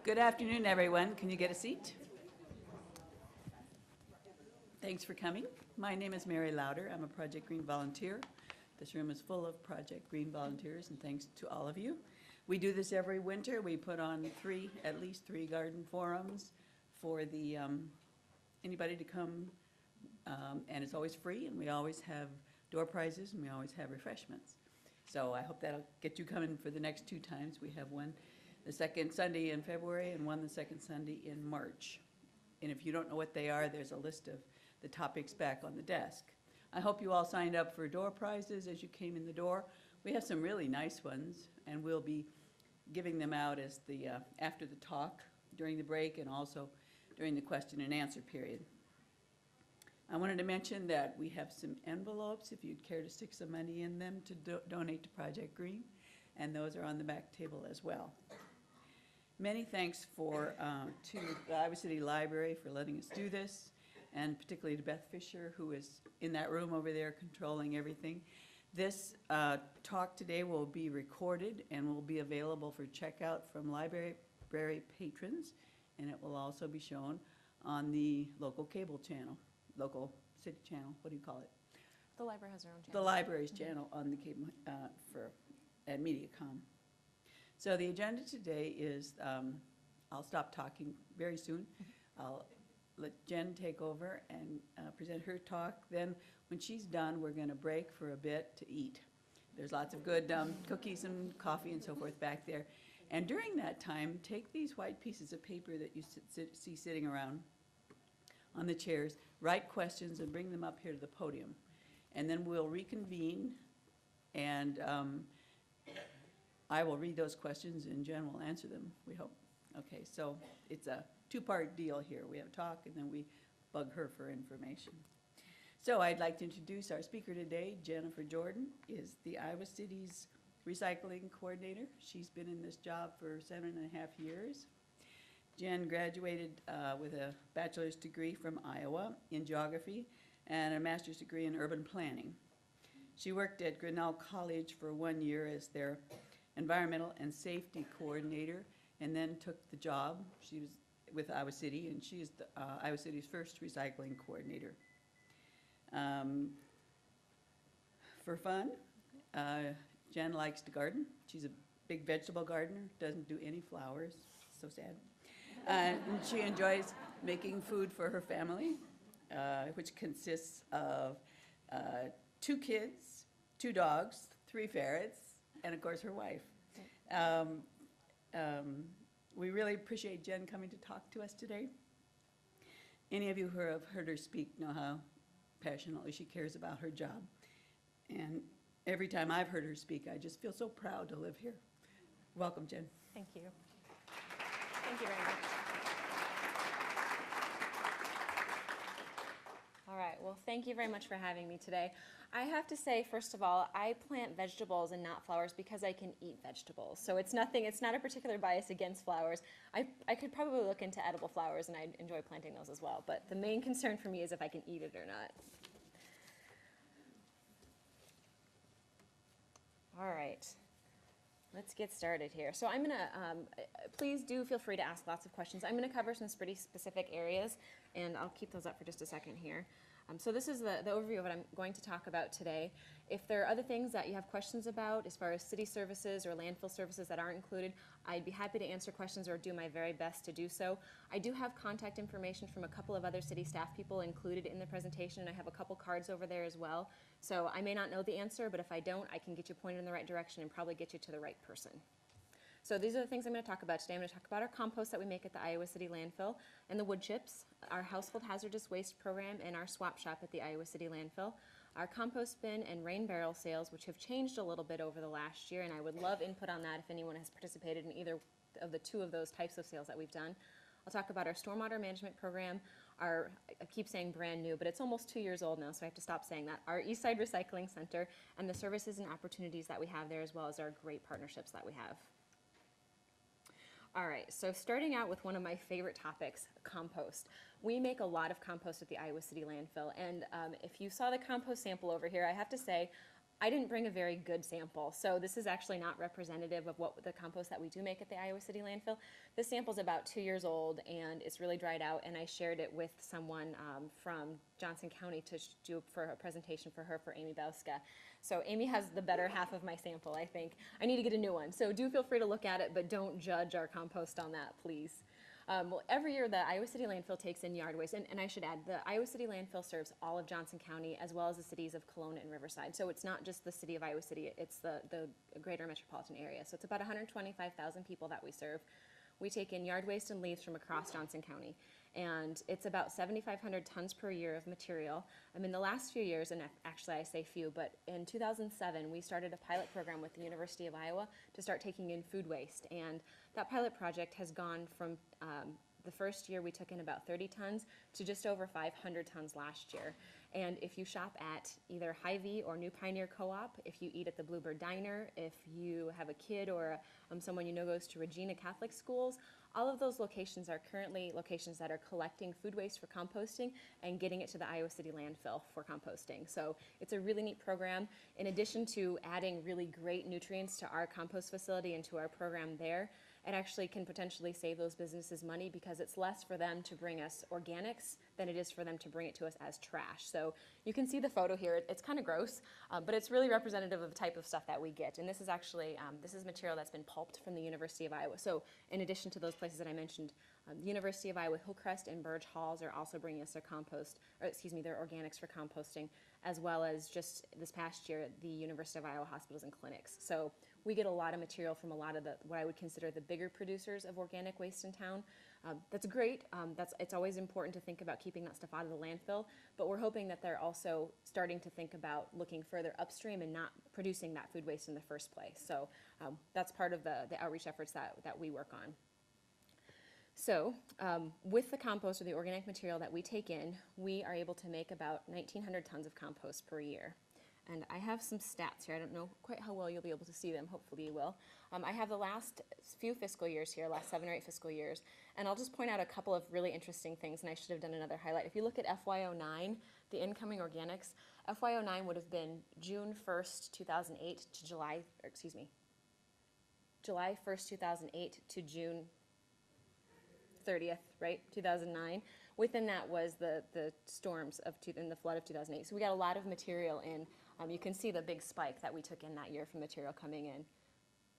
Good afternoon, everyone. Can you get a seat? Thanks for coming. My name is Mary Lauder. I'm a Project Green volunteer. This room is full of Project Green volunteers, and thanks to all of you. We do this every winter. We put on at least three garden forums for the anybody to come, and it's always free, and we always have door prizes, and we always have refreshments. So I hope that'll get you coming for the next two times. We have one the second Sunday in February and one the second Sunday in March. And if you don't know what they are, there's a list of the topics back on the desk. I hope you all signed up for door prizes as you came in the door. We have some really nice ones, and we'll be giving them out as after the talk, during the break, and also during the question and answer period. I wanted to mention that we have some envelopes if you'd care to stick some money in them to donate to Project Green, and those are on the back table as well. Many thanks to the Iowa City Library for letting us do this, and particularly to Beth Fisher, who is in that room over there controlling everything. This talk today will be recorded and will be available for checkout from library patrons, and it will also be shown on the local cable channel, local city channel, what do you call it? The library has their own channel. The library's channel on the cable at MediaCom. So the agenda today is, I'll stop talking very soon. I'll let Jen take over and present her talk. Then when she's done, we're going to break for a bit to eat. There's lots of good cookies and coffee and so forth back there. And during that time, take these white pieces of paper that you see sitting around on the chairs, write questions and bring them up here to the podium. And then we'll reconvene, and I will read those questions and Jen will answer them, we hope. Okay, so it's a two-part deal here. We have a talk and then we bug her for information. So I'd like to introduce our speaker today. Jennifer Jordan is the Iowa City's recycling coordinator. She's been in this job for 7.5 years. Jen graduated with a bachelor's degree from Iowa in geography and a master's degree in urban planning. She worked at Grinnell College for 1 year as their environmental and safety coordinator, and then took the job. She was with Iowa City, and she is Iowa City's first recycling coordinator. For fun, Jen likes to garden. She's a big vegetable gardener, doesn't do any flowers, so sad. And she enjoys making food for her family, which consists of 2 kids, 2 dogs, 3 ferrets, and of course her wife. We really appreciate Jen coming to talk to us today. Any of you who have heard her speak know how passionately she cares about her job. And every time I've heard her speak, I just feel so proud to live here. Welcome, Jen. Thank you. Thank you very much. All right, well, thank you very much for having me today. I have to say, first of all, I plant vegetables and not flowers because I can eat vegetables. So it's not a particular bias against flowers. I could probably look into edible flowers, and I enjoy planting those as well. But the main concern for me is if I can eat it or not. All right. Let's get started here. So I'm going to, please do feel free to ask lots of questions. I'm going to cover some pretty specific areas, and I'll keep those up for just a second here. So this is the overview of what I'm going to talk about today. If there are other things that you have questions about as far as city services or landfill services that aren't included, I'd be happy to answer questions or do my very best to do so. I do have contact information from a couple of other city staff people included in the presentation, and I have a couple cards over there as well. So I may not know the answer, but if I don't, I can get you pointed in the right direction and probably get you to the right person. So these are the things I'm going to talk about today. I'm going to talk about our compost that we make at the Iowa City Landfill and the wood chips, our household hazardous waste program, and our swap shop at the Iowa City Landfill, our compost bin and rain barrel sales, which have changed a little bit over the last year, and I would love input on that if anyone has participated in either of the 2 of those types of sales that we've done. I'll talk about our stormwater management program, I keep saying brand new, but it's almost 2 years old now, so I have to stop saying that, our Eastside Recycling Center, and the services and opportunities that we have there, as well as our great partnerships that we have. All right, so starting out with one of my favorite topics, compost. We make a lot of compost at the Iowa City Landfill, and if you saw the compost sample over here, I have to say, I didn't bring a very good sample, so this is actually not representative of what the compost that we do make at the Iowa City Landfill. This sample's about 2 years old, and it's really dried out, and I shared it with someone from Johnson County to do for a presentation for her, for Amy Bauska. So Amy has the better half of my sample, I think. I need to get a new one, so do feel free to look at it, but don't judge our compost on that, please. Well, every year the Iowa City Landfill takes in yard waste, and I should add, the Iowa City Landfill serves all of Johnson County as well as the cities of Kelowna and Riverside. So it's not just the city of Iowa City, it's the greater metropolitan area. So it's about 125,000 people that we serve. We take in yard waste and leaves from across Johnson County, and it's about 7,500 tons per year of material. In the last few years, and actually I say few, but in 2007 we started a pilot program with the University of Iowa to start taking in food waste, and that pilot project has gone from the first year we took in about 30 tons to just over 500 tons last year. And if you shop at either Hy-Vee or New Pioneer Co-op, if you eat at the Bluebird Diner, if you have a kid or someone you know goes to Regina Catholic schools, all of those locations are currently locations that are collecting food waste for composting and getting it to the Iowa City landfill for composting. So it's a really neat program. In addition to adding really great nutrients to our compost facility and to our program there, it actually can potentially save those businesses money because it's less for them to bring us organics than it is for them to bring it to us as trash. So you can see the photo here. It's kind of gross, but it's really representative of the type of stuff that we get. And this is actually, this is material that's been pulped from the University of Iowa. So in addition to those places that I mentioned, the University of Iowa Hillcrest and Burge Halls are also bringing us their compost, or excuse me, their organics for composting, as well as just this past year, the University of Iowa hospitals and clinics. So we get a lot of material from a lot of what I would consider the bigger producers of organic waste in town. That's great. It's always important to think about keeping that stuff out of the landfill, but we're hoping that they're also starting to think about looking further upstream and not producing that food waste in the first place. So that's part of the outreach efforts that we work on. So with the compost or the organic material that we take in, we are able to make about 1,900 tons of compost per year. And I have some stats here. I don't know quite how well you'll be able to see them. Hopefully you will. I have the last few fiscal years here, last 7 or 8 fiscal years, and I'll just point out a couple of really interesting things, and I should have done another highlight. If you look at FY09, the incoming organics, FY09 would have been June 1st, 2008 to July 1st, 2008 to June 30th, right, 2009. Within that was the storms and the flood of 2008. So we got a lot of material in. You can see the big spike that we took in that year from material coming in.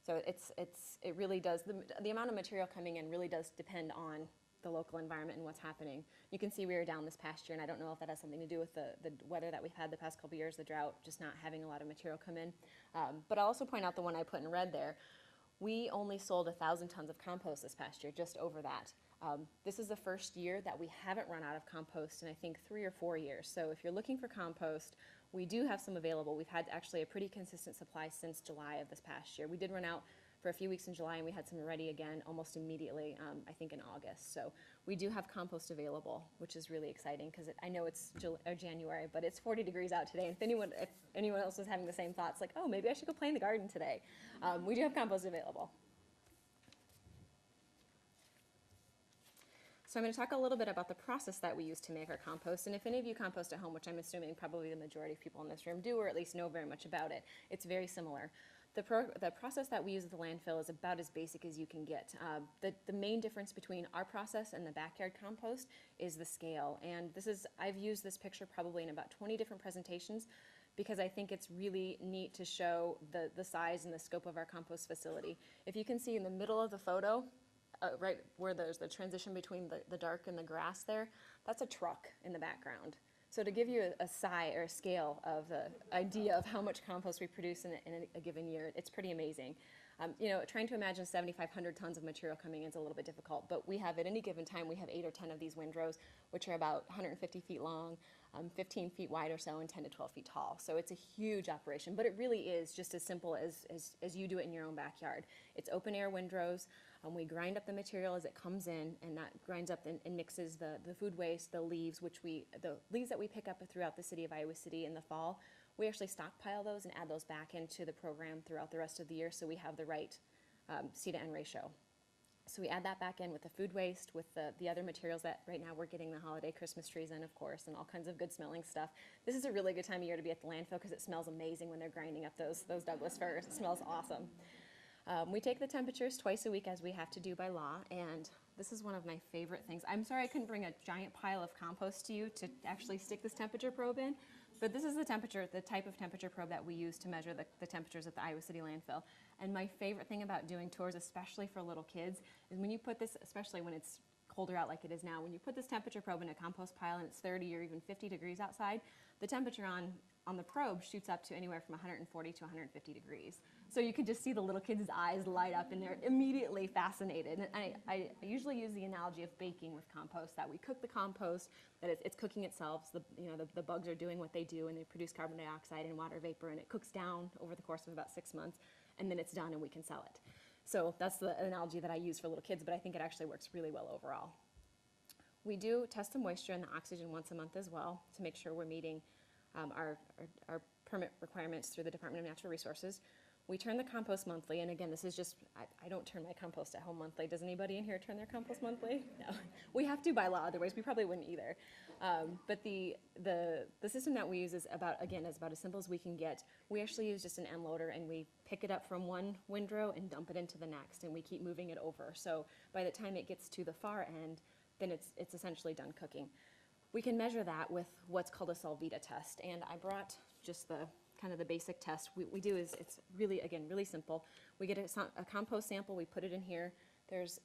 So it really does, the amount of material coming in really does depend on the local environment and what's happening. You can see we were down this past year, and I don't know if that has something to do with the weather that we've had the past couple of years, the drought, just not having a lot of material come in. But I'll also point out the one I put in red there. We only sold 1,000 tons of compost this past year, just over that. This is the first year that we haven't run out of compost in I think 3 or 4 years. So if you're looking for compost, we do have some available. We've had actually a pretty consistent supply since July of this past year. We did run out for a few weeks in July, and we had some ready again almost immediately, I think in August. So we do have compost available, which is really exciting because I know it's January, but it's 40 degrees out today. And if anyone else is having the same thoughts, like, oh, maybe I should go play in the garden today, we do have compost available. So I'm going to talk a little bit about the process that we use to make our compost. And if any of you compost at home, which I'm assuming probably the majority of people in this room do, or at least know very much about it, it's very similar. The process that we use at the landfill is about as basic as you can get. The main difference between our process and the backyard compost is the scale. And I've used this picture probably in about 20 different presentations because I think it's really neat to show the size and the scope of our compost facility. If you can see in the middle of the photo, right where there's the transition between the dark and the grass there, that's a truck in the background. So to give you a size or a scale of the idea of how much compost we produce in a given year, it's pretty amazing. Trying to imagine 7,500 tons of material coming in is a little bit difficult, but we have at any given time, we have 8 or 10 of these windrows, which are about 150 feet long, 15 feet wide or so, and 10 to 12 feet tall. So it's a huge operation, but it really is just as simple as you do it in your own backyard. It's open air windrows. We grind up the material as it comes in, and that grinds up and mixes the food waste, the leaves that we pick up throughout the city of Iowa City in the fall. We actually stockpile those and add those back into the program throughout the rest of the year so we have the right C to N ratio. So we add that back in with the food waste, with the other materials that right now we're getting the holiday Christmas trees in, of course, and all kinds of good smelling stuff. This is a really good time of year to be at the landfill because it smells amazing when they're grinding up those Douglas firs. It smells awesome. We take the temperatures twice a week as we have to do by law, and this is one of my favorite things. I'm sorry I couldn't bring a giant pile of compost to you to actually stick this temperature probe in, but this is the type of temperature probe that we use to measure the temperatures at the Iowa City Landfill. And my favorite thing about doing tours, especially for little kids, is when you put this, especially when it's colder out like it is now, when you put this temperature probe in a compost pile and it's 30 or even 50 degrees outside, the temperature on the probe shoots up to anywhere from 140 to 150 degrees. So you can just see the little kids' eyes light up and they're immediately fascinated. And I usually use the analogy of baking with compost, that we cook the compost, that it's cooking itself. So the bugs are doing what they do and they produce carbon dioxide and water vapor, and it cooks down over the course of about 6 months, and then it's done and we can sell it. So that's the analogy that I use for little kids, but I think it actually works really well overall. We do test the moisture and the oxygen once a month as well to make sure we're meeting our permit requirements through the Department of Natural Resources. We turn the compost monthly, and again, this is just, I don't turn my compost at home monthly. Does anybody in here turn their compost monthly? No. We have to by law, otherwise we probably wouldn't either. But the system that we use is about as simple as we can get. We actually use just an end loader, and we pick it up from one windrow and dump it into the next, and we keep moving it over. So by the time it gets to the far end, then it's essentially done cooking. We can measure that with what's called a Solvita test, and I brought just the basic test. We do is, it's really, again, really simple. We get a compost sample, we put it in here. There's,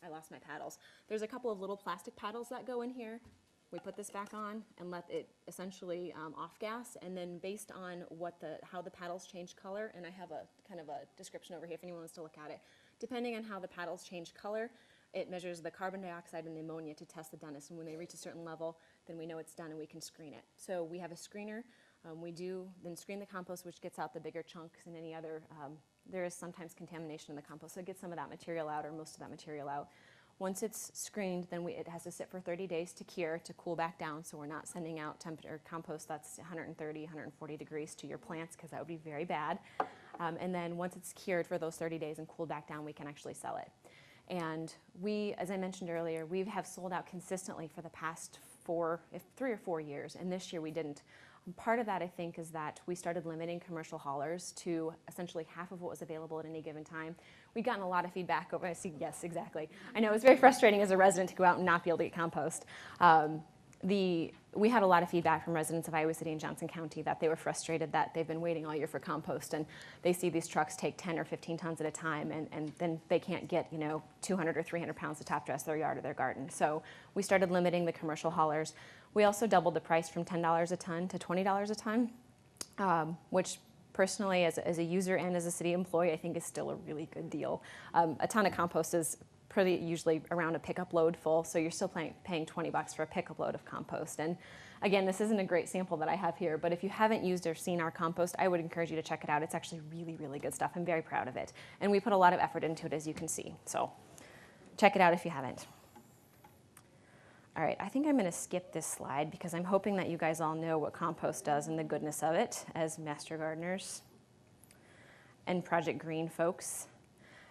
I lost my paddles. There's a couple of little plastic paddles that go in here. We put this back on and let it essentially off gas, and then based on how the paddles change color, and I have a kind of a description over here if anyone wants to look at it. Depending on how the paddles change color, it measures the carbon dioxide and the ammonia to test the doneness, and when they reach a certain level, then we know it's done and we can screen it. So we have a screener. We do then screen the compost, which gets out the bigger chunks and any other, there is sometimes contamination in the compost, so it gets some of that material out or most of that material out. Once it's screened, then it has to sit for 30 days to cure, to cool back down, so we're not sending out compost that's 130, 140 degrees to your plants, because that would be very bad. And then once it's cured for those 30 days and cooled back down, we can actually sell it. And we, as I mentioned earlier, we have sold out consistently for the past 3 or 4 years, and this year we didn't. Part of that, I think, is that we started limiting commercial haulers to essentially half of what was available at any given time. We've gotten a lot of feedback over, yes, exactly. I know it's very frustrating as a resident to go out and not be able to get compost. We had a lot of feedback from residents of Iowa City and Johnson County that they were frustrated that they've been waiting all year for compost, and they see these trucks take 10 or 15 tons at a time, and then they can't get 200 or 300 pounds to top dress their yard or their garden. So we started limiting the commercial haulers. We also doubled the price from $10 a ton to $20 a ton, which personally, as a user and as a city employee, I think is still a really good deal. A ton of compost is pretty usually around a pickup load full, so you're still paying $20 for a pickup load of compost. And again, this isn't a great sample that I have here, but if you haven't used or seen our compost, I would encourage you to check it out. It's actually really, really good stuff. I'm very proud of it. And we put a lot of effort into it, as you can see. So check it out if you haven't. All right, I think I'm going to skip this slide because I'm hoping that you guys all know what compost does and the goodness of it as master gardeners and Project Green folks,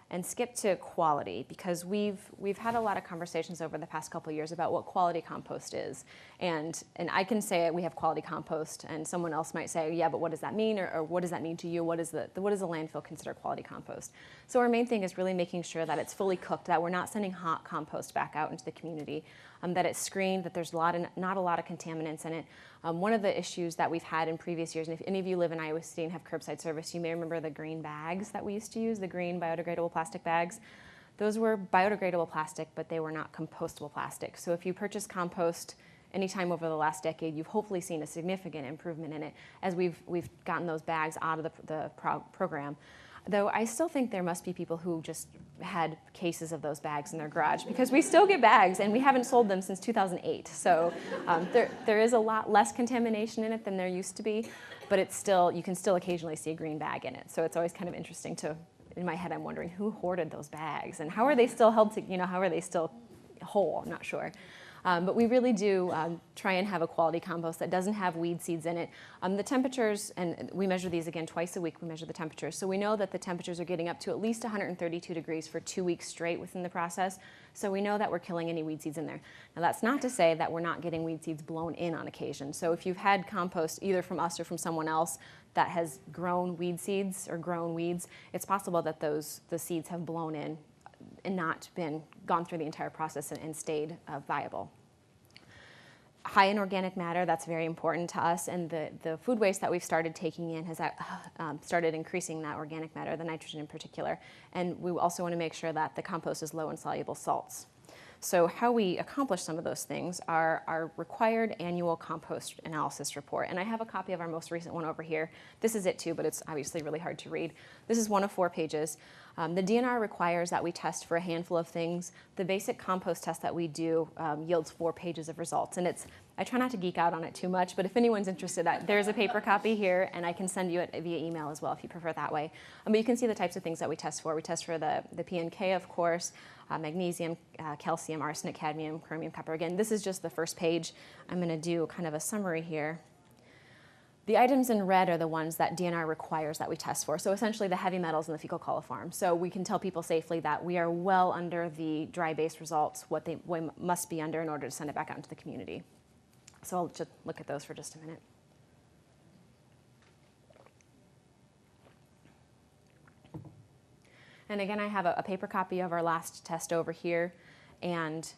and skip to quality, because we've had a lot of conversations over the past couple of years about what quality compost is. And I can say we have quality compost, and someone else might say, yeah, but what does that mean? Or what does that mean to you? What does the landfill consider quality compost? So our main thing is really making sure that it's fully cooked, that we're not sending hot compost back out into the community, that it's screened, that there's not a lot of contaminants in it. One of the issues that we've had in previous years, and if any of you live in Iowa City and have curbside service, you may remember the green bags that we used to use, the green biodegradable plastic bags. Those were biodegradable plastic, but they were not compostable plastic. So if you purchase compost anytime over the last decade, you've hopefully seen a significant improvement in it as we've gotten those bags out of the program. Though I still think there must be people who just had cases of those bags in their garage, because we still get bags and we haven't sold them since 2008. So there is a lot less contamination in it than there used to be, but it's still, you can still occasionally see a green bag in it. So it's always kind of interesting to, in my head, I'm wondering who hoarded those bags and how are they still held to, how are they still whole? I'm not sure. But we really do try and have a quality compost that doesn't have weed seeds in it. The temperatures, and we measure these again twice a week, we measure the temperatures. So we know that the temperatures are getting up to at least 132 degrees for 2 weeks straight within the process. So we know that we're killing any weed seeds in there. Now that's not to say that we're not getting weed seeds blown in on occasion. So if you've had compost either from us or from someone else that has grown weed seeds or grown weeds, it's possible that the seeds have blown in and not gone through the entire process and stayed viable. High in organic matter, that's very important to us, and the food waste that we've started taking in has started increasing that organic matter, the nitrogen in particular, and we also want to make sure that the compost is low in soluble salts. So how we accomplish some of those things are our required annual compost analysis report. And I have a copy of our most recent one over here. This is it too, but it's obviously really hard to read. This is one of 4 pages. The DNR requires that we test for a handful of things. The basic compost test that we do yields 4 pages of results. And I try not to geek out on it too much, but if anyone's interested, there's a paper copy here, and I can send you it via email as well if you prefer that way. But you can see the types of things that we test for. We test for the P and K, of course, magnesium, calcium, arsenic, cadmium, chromium, copper. Again, this is just the first page. I'm going to do kind of a summary here. The items in red are the ones that DNR requires that we test for. So essentially the heavy metals in the fecal coliform. So we can tell people safely that we are well under the dry base results, what they must be under in order to send it back out into the community. So I'll just look at those for just a minute. And again, I have a paper copy of our last test over here, and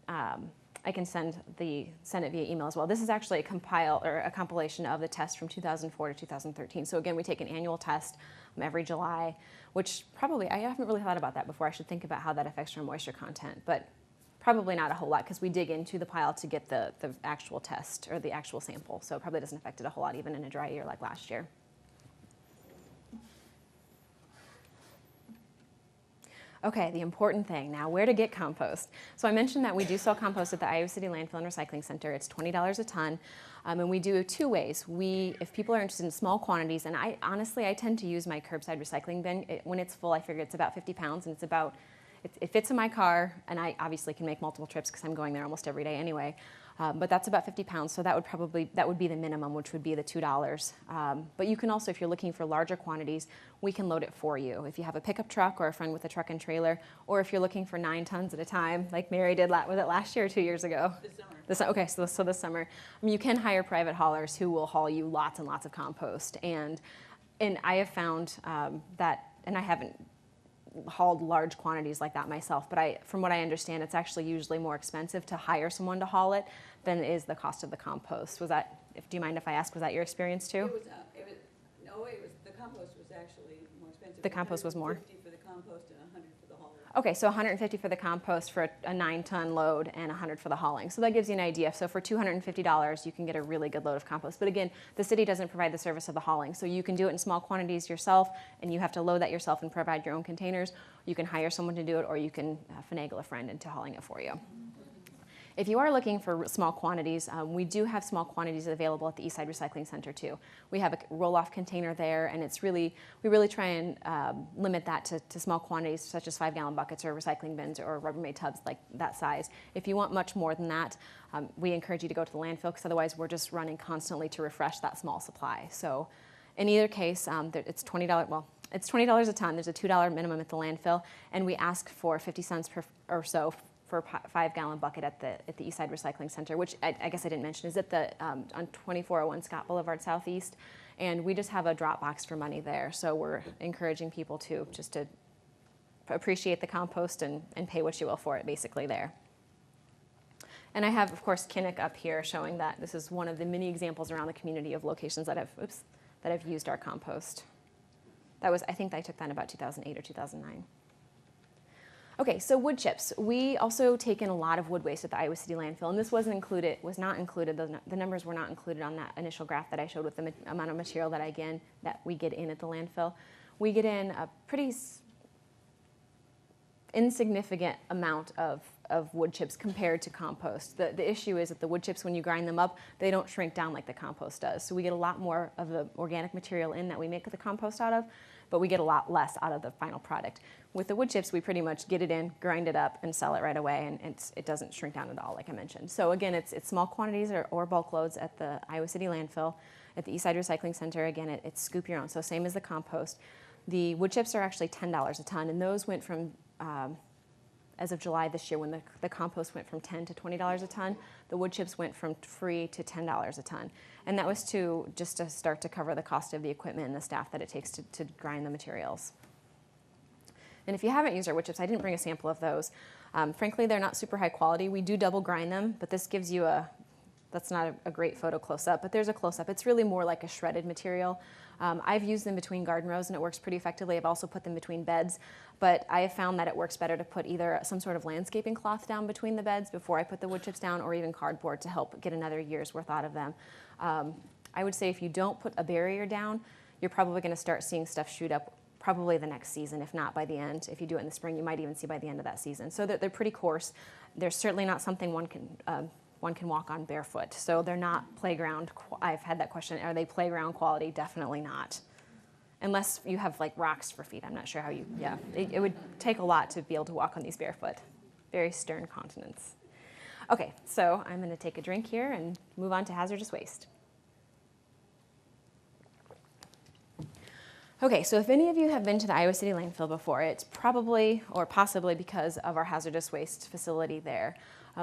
I can send it via email as well. This is actually a compilation of the test from 2004 to 2013. So again, we take an annual test every July, which probably, I haven't really thought about that before. I should think about how that affects our moisture content, but probably not a whole lot because we dig into the pile to get the actual test or the actual sample. So it probably doesn't affect it a whole lot even in a dry year like last year. Okay, the important thing now, where to get compost. So I mentioned that we do sell compost at the Iowa City Landfill and Recycling Center. It's $20 a ton, and we do it 2 ways. If people are interested in small quantities, and I tend to use my curbside recycling bin. When it's full, I figure it's about 50 pounds, and it fits in my car, and I obviously can make multiple trips because I'm going there almost every day anyway. But that's about 50 pounds, so that would be the minimum, which would be the $2. But you can also, if you're looking for larger quantities, we can load it for you. If you have a pickup truck or a friend with a truck and trailer, or if you're looking for 9 tons at a time, like Mary did, was it last year or 2 years ago? This summer. Okay, so this summer. You can hire private haulers who will haul you lots and lots of compost. And I have found that, and I haven't hauled large quantities like that myself, but from what I understand, it's actually usually more expensive to hire someone to haul it than is the cost of the compost. Do you mind if I ask, was that your experience too? The compost was actually more expensive. The compost was more? $150 for the compost and $100 for the hauling. Okay, so $150 for the compost for a 9-ton load and $100 for the hauling. So that gives you an idea. So for $250, you can get a really good load of compost. But again, the city doesn't provide the service of the hauling. So you can do it in small quantities yourself, and you have to load that yourself and provide your own containers. You can hire someone to do it, or you can finagle a friend into hauling it for you. If you are looking for small quantities, we do have small quantities available at the Eastside Recycling Center too. We have a roll-off container there, and we really try and limit that to small quantities such as 5-gallon buckets or recycling bins or Rubbermaid tubs like that size. If you want much more than that, we encourage you to go to the landfill because otherwise we're just running constantly to refresh that small supply. So in either case, it's $20. Well, it's $20 a ton. There's a $2 minimum at the landfill, and we ask for 50 cents or so for a 5-gallon bucket at the Eastside Recycling Center, which I guess I didn't mention, is at on 2401 Scott Boulevard Southeast, and we just have a drop box for money there. So we're encouraging people to appreciate the compost and pay what you will for it, basically there. And I have, of course, Kinnick up here showing that this is one of the many examples around the community of locations that have used our compost. I think I took that in about 2008 or 2009. Okay, so wood chips. We also take in a lot of wood waste at the Iowa City Landfill, and this was not included, the numbers were not included on that initial graph that I showed with the amount of material that we get in at the landfill. We get in a pretty insignificant amount of of wood chips compared to compost. The issue is that the wood chips, when you grind them up, they don't shrink down like the compost does. So we get a lot more of the organic material in that we make the compost out of, but we get a lot less out of the final product. With the wood chips, we pretty much get it in, grind it up, and sell it right away, and it doesn't shrink down at all, like I mentioned. So again, it's small quantities or bulk loads at the Iowa City Landfill. At the Eastside Recycling Center, again, it's scoop your own, so same as the compost. The wood chips are actually $10 a ton, and those went from, as of July this year, when the compost went from $10 to $20 a ton, the wood chips went from free to $10 a ton. And that was just to start to cover the cost of the equipment and the staff that it takes to grind the materials. And if you haven't used our wood chips, I didn't bring a sample of those. Frankly, they're not super high quality. We do double grind them, but this gives you that's not a great photo close-up, but there's a close-up. It's really more like a shredded material. I've used them between garden rows, and it works pretty effectively. I've also put them between beds, but I have found that it works better to put either some sort of landscaping cloth down between the beds before I put the wood chips down, or even cardboard to help get another year's worth out of them. I would say if you don't put a barrier down, you're probably going to start seeing stuff shoot up probably the next season, if not by the end. If you do it in the spring, you might even see by the end of that season. So they're pretty coarse. They're certainly not something one can walk on barefoot. So they're not playground. I've had that question. Are they playground quality? Definitely not. Unless you have like rocks for feet. I'm not sure how you, yeah. It would take a lot to be able to walk on these barefoot. Very stern continence. Okay, so I'm going to take a drink here and move on to hazardous waste. Okay, so if any of you have been to the Iowa City Landfill before, it's probably or possibly because of our hazardous waste facility there.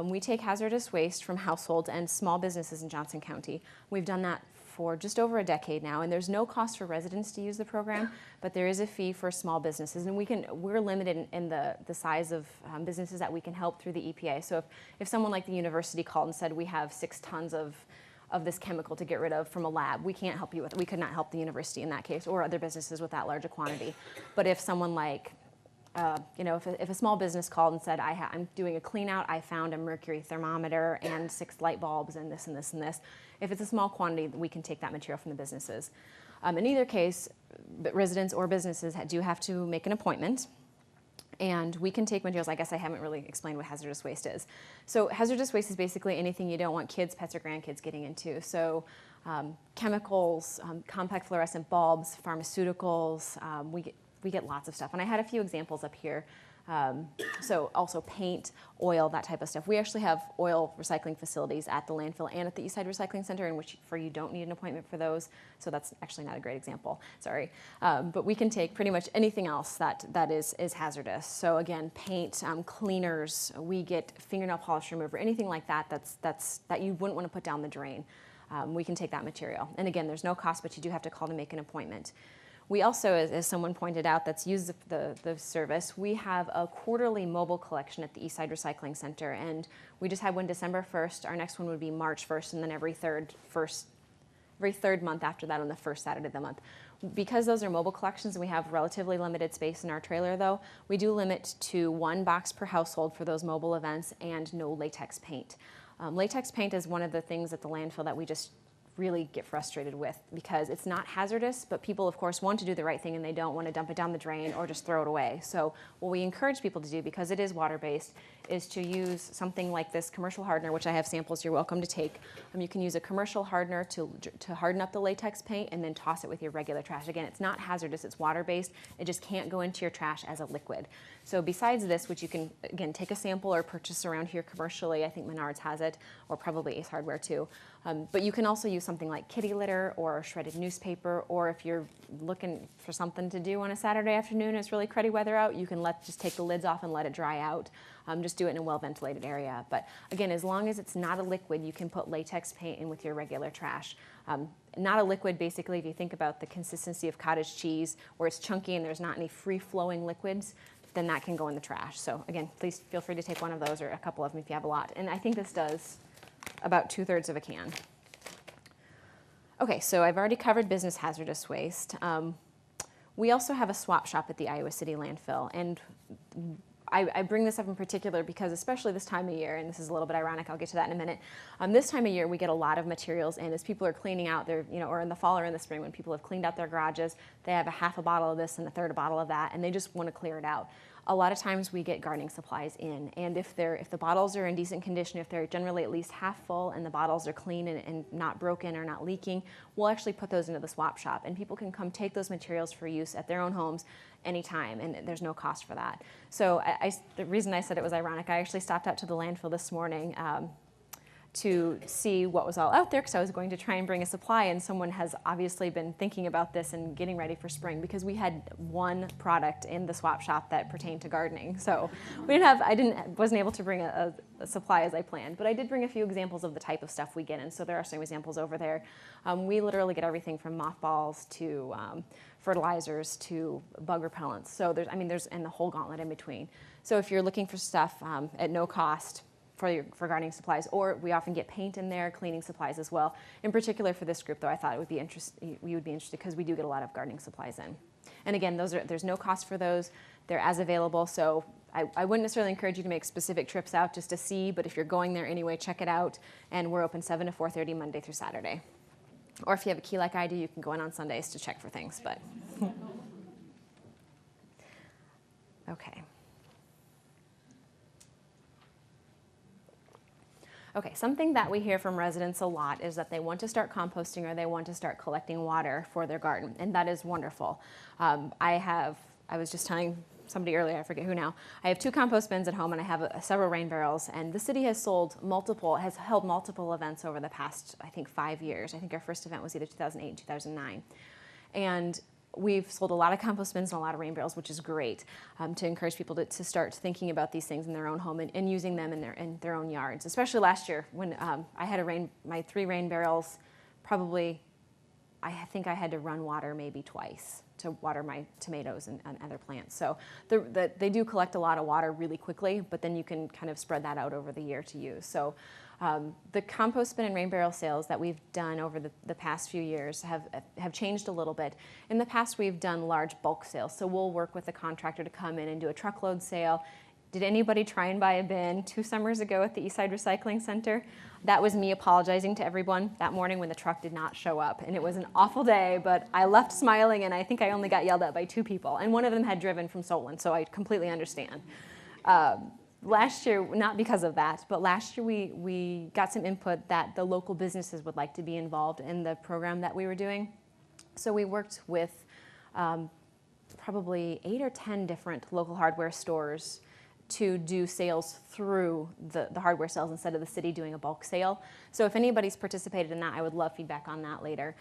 We take hazardous waste from households and small businesses in Johnson County. We've done that for just over a decade now, and there's no cost for residents to use the program, but there is a fee for small businesses, and we're limited in the size of businesses that we can help through the EPA. So if someone like the university called and said, we have 6 tons of this chemical to get rid of from a lab, we can't help you with it. We could not help the university in that case, or other businesses with that large a quantity. But if someone like, if a small business called and said, I'm doing a clean out, I found a mercury thermometer and 6 light bulbs and this and this and this, if it's a small quantity, we can take that material from the businesses. In either case, residents or businesses do have to make an appointment. And we can take materials. I guess I haven't really explained what hazardous waste is. So hazardous waste is basically anything you don't want kids, pets, or grandkids getting into. So chemicals, compact fluorescent bulbs, pharmaceuticals, we get lots of stuff. And I had a few examples up here. So also paint, oil, that type of stuff. We actually have oil recycling facilities at the landfill and at the Eastside Recycling Center, in which you don't need an appointment for those. So that's actually not a great example, sorry. But we can take pretty much anything else that is hazardous. So again, paint, cleaners, we get fingernail polish remover, anything like that that you wouldn't want to put down the drain. We can take that material. And again, there's no cost, but you do have to call to make an appointment. We also, as someone pointed out that's used the service, we have a quarterly mobile collection at the Eastside Recycling Center, and we just had one December 1st. Our next one would be March 1st, and then every third month after that on the first Saturday of the month. Because those are mobile collections and we have relatively limited space in our trailer though, we do limit to 1 box per household for those mobile events and no latex paint. Latex paint is one of the things at the landfill that we just really get frustrated with, because it's not hazardous, but people of course want to do the right thing and they don't want to dump it down the drain or just throw it away. So what we encourage people to do, because it is water-based, is to use something like this commercial hardener, which I have samples you're welcome to take. You can use a commercial hardener to harden up the latex paint and then toss it with your regular trash. Again, it's not hazardous, it's water-based. It just can't go into your trash as a liquid. So besides this, which you can, again, take a sample or purchase around here commercially, I think Menards has it, or probably Ace Hardware too. But you can also use something like kitty litter or shredded newspaper, or if you're looking for something to do on a Saturday afternoon and it's really cruddy weather out, you can just take the lids off and let it dry out. Just do it in a well-ventilated area. But again, as long as it's not a liquid, you can put latex paint in with your regular trash. Not a liquid, basically, if you think about the consistency of cottage cheese, where it's chunky and there's not any free-flowing liquids, then that can go in the trash. So again, please feel free to take one of those or a couple of them if you have a lot. And I think this does about 2/3 of a can. Okay, so I've already covered business hazardous waste. We also have a swap shop at the Iowa City Landfill, and I bring this up in particular because especially this time of year, and this is a little bit ironic, I'll get to that in a minute. This time of year, we get a lot of materials in as people are cleaning out their, or in the fall or in the spring when people have cleaned out their garages, they have a half a bottle of this and a third a bottle of that, and they just want to clear it out. a lot of times we get gardening supplies in, and if the bottles are in decent condition, if they're generally at least half full and the bottles are clean and not broken or not leaking, we'll actually put those into the swap shop, and people can come take those materials for use at their own homes anytime, and there's no cost for that. So the reason I said it was ironic, I actually stopped out to the landfill this morning to see what was all out there, because I was going to try and bring a supply, and someone has obviously been thinking about this and getting ready for spring, because we had one product in the swap shop that pertained to gardening. So wasn't able to bring a supply as I planned, but I did bring a few examples of the type of stuff we get, and so there are some examples over there. We literally get everything from mothballs to fertilizers to bug repellents. So there's and the whole gauntlet in between. So if you're looking for stuff at no cost for gardening supplies, or we often get paint in there, cleaning supplies as well. In particular for this group, though, I thought you would be interested because we do get a lot of gardening supplies in. And again, there's no cost for those. They're as available, so I wouldn't necessarily encourage you to make specific trips out just to see, but if you're going there anyway, check it out. And we're open 7 to 4:30 Monday through Saturday. Or if you have a key like I do, you can go in on Sundays to check for things. But okay. Okay, something that we hear from residents a lot is that they want to start composting or they want to start collecting water for their garden, and that is wonderful. I was just telling somebody earlier, I forget who now, I have 2 compost bins at home and I have several rain barrels, and the city has held multiple events over the past, I think, 5 years. I think our first event was either 2008 and 2009. And we've sold a lot of compost bins and a lot of rain barrels, which is great, to encourage people to start thinking about these things in their own home and using them in their own yards. Especially last year when I had my 3 rain barrels, probably I think I had to run water maybe twice to water my tomatoes and other plants. So they do collect a lot of water really quickly, but then you can kind of spread that out over the year to use. So the compost bin and rain barrel sales that we've done over the past few years have changed a little bit. In the past, we've done large bulk sales. So we'll work with a contractor to come in and do a truckload sale. Did anybody try and buy a bin 2 summers ago at the Eastside Recycling Center? That was me apologizing to everyone that morning when the truck did not show up. And it was an awful day, but I left smiling, and I think I only got yelled at by 2 people. And one of them had driven from Solon, so I completely understand. Last year, not because of that, but last year we got some input that the local businesses would like to be involved in the program that we were doing. So we worked with probably 8 or 10 different local hardware stores to do sales through the hardware sales instead of the city doing a bulk sale. So if anybody's participated in that, I would love feedback on that later.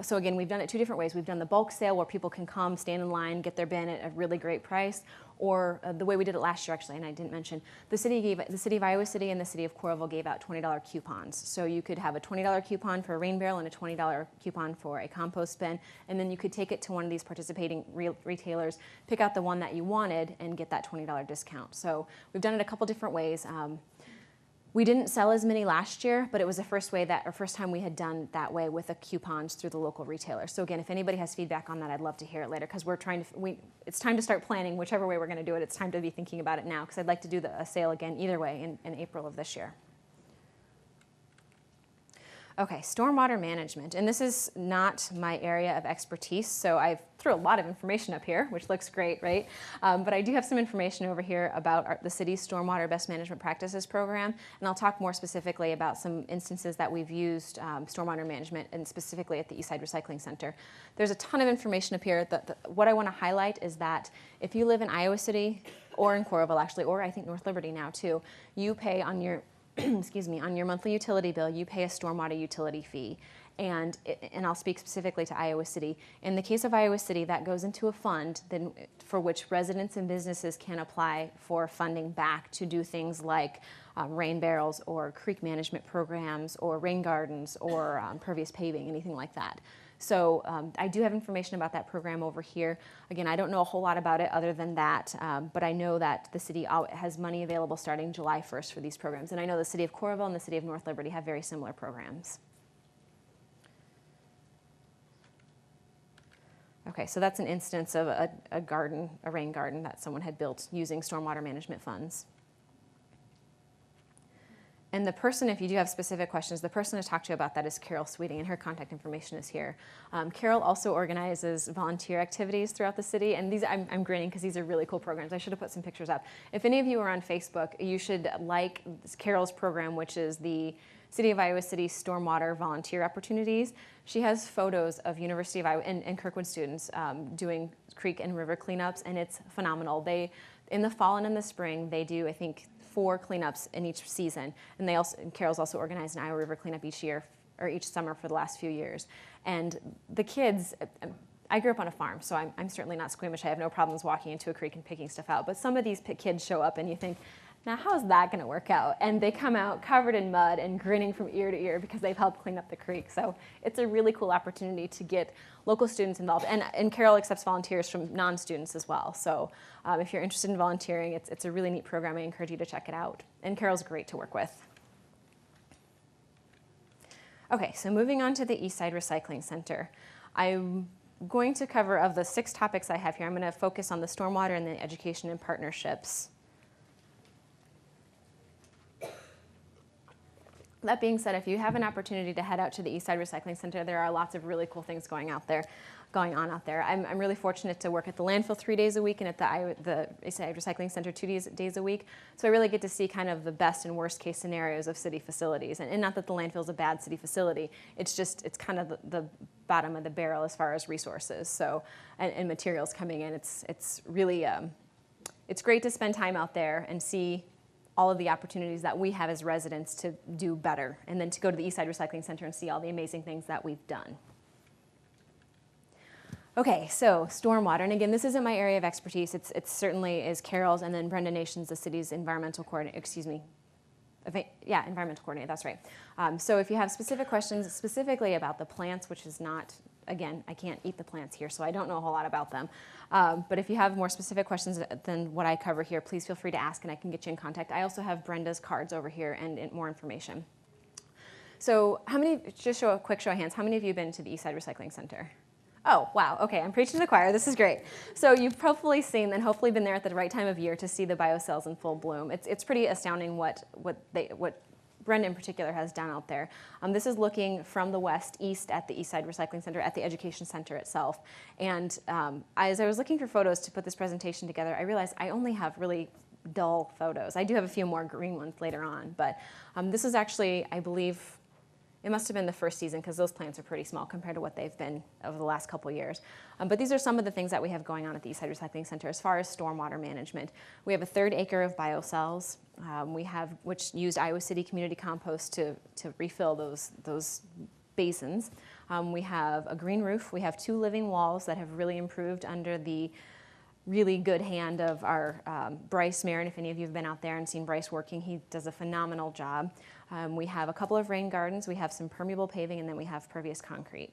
So again, we've done it 2 different ways. We've done the bulk sale where people can come, stand in line, get their bin at a really great price, or the way we did it last year, actually, and I didn't mention, the city of Iowa City and the city of Coralville gave out $20 coupons. So you could have a $20 coupon for a rain barrel and a $20 coupon for a compost bin, and then you could take it to one of these participating retailers, pick out the one that you wanted, and get that $20 discount. So we've done it a couple different ways. We didn't sell as many last year, but it was the first time we had done that way with the coupons through the local retailer. So again, if anybody has feedback on that, I'd love to hear it later, because it's time to start planning whichever way we're going to do it. It's time to be thinking about it now, because I'd like to do a sale again either way in April of this year. Okay, stormwater management, and this is not my area of expertise, so I've threw a lot of information up here, which looks great, right? But I do have some information over here about the city's Stormwater Best Management Practices program, and I'll talk more specifically about some instances that we've used stormwater management, and specifically at the Eastside Recycling Center. There's a ton of information up here. What I want to highlight is that if you live in Iowa City, or in Coralville actually, or I think North Liberty now too, you pay on your excuse me, on your monthly utility bill, you pay a stormwater utility fee. And I'll speak specifically to Iowa City. In the case of Iowa City, that goes into a fund for which residents and businesses can apply for funding back to do things like rain barrels or creek management programs or rain gardens or pervious paving, anything like that. So I do have information about that program over here. Again, I don't know a whole lot about it other than that, but I know that the city has money available starting July 1st for these programs. And I know the city of Coralville and the city of North Liberty have very similar programs. Okay, so that's an instance of a rain garden that someone had built using stormwater management funds. And the person, if you do have specific questions, the person to talk to about that is Carol Sweeting, and her contact information is here. Carol also organizes volunteer activities throughout the city, and these, I'm grinning because these are really cool programs. I should have put some pictures up. If any of you are on Facebook, you should like Carol's program, which is the City of Iowa City Stormwater Volunteer Opportunities. She has photos of University of Iowa and Kirkwood students doing creek and river cleanups, and it's phenomenal. In the fall and in the spring, they do, I think, 4 cleanups in each season, and Carol's also organized an Iowa River cleanup each year or each summer for the last few years. And the kids, I grew up on a farm, so I'm certainly not squeamish. I have no problems walking into a creek and picking stuff out. But some of these kids show up, and you think, now how's that going to work out? And they come out covered in mud and grinning from ear to ear because they've helped clean up the creek. So it's a really cool opportunity to get local students involved. And Carol accepts volunteers from non-students as well. So if you're interested in volunteering, it's a really neat program. I encourage you to check it out. And Carol's great to work with. Okay, so moving on to the Eastside Recycling Center. I'm going to cover, of the 6 topics I have here, I'm going to focus on the stormwater and the education and partnerships. That being said, if you have an opportunity to head out to the Eastside Recycling Center, there are lots of really cool things going on out there. I'm really fortunate to work at the landfill 3 days a week and at the Eastside Recycling Center 2 days a week. So I really get to see kind of the best and worst case scenarios of city facilities. And not that the landfill is a bad city facility, it's kind of the bottom of the barrel as far as resources. So, and materials coming in. It's really, it's great to spend time out there and see all of the opportunities that we have as residents to do better, and then to go to the Eastside Recycling Center and see all the amazing things that we've done. Okay, so stormwater, and again, this isn't my area of expertise. It certainly is Carol's, and then Brenda Nations, the city's environmental coordinator, environmental coordinator, that's right. So if you have specific questions specifically about the plants, which is not, again, I can't eat the plants here, so I don't know a whole lot about them. But if you have more specific questions than what I cover here, please feel free to ask and I can get you in contact. I also have Brenda's cards over here and more information. So just a quick show of hands, how many of you have been to the Eastside Recycling Center? Oh, wow, okay, I'm preaching to the choir, this is great. So you've probably seen and hopefully been there at the right time of year to see the biocells in full bloom. It's pretty astounding what Brenda in particular has done out there. This is looking from the west east at the Eastside Recycling Center, at the education center itself. And as I was looking for photos to put this presentation together, I realized I only have really dull photos. I do have a few more green ones later on, but this is actually, I believe, it must have been the first season because those plants are pretty small compared to what they've been over the last couple years. But these are some of the things that we have going on at the Eastside Recycling Center as far as stormwater management. We have a 3rd acre of biocells. Which used Iowa City community compost to refill those basins. We have a green roof. We have 2 living walls that have really improved under the really good hand of our Bryce Marin. If any of you have been out there and seen Bryce working, he does a phenomenal job. We have a couple of rain gardens. We have some permeable paving, and then we have pervious concrete.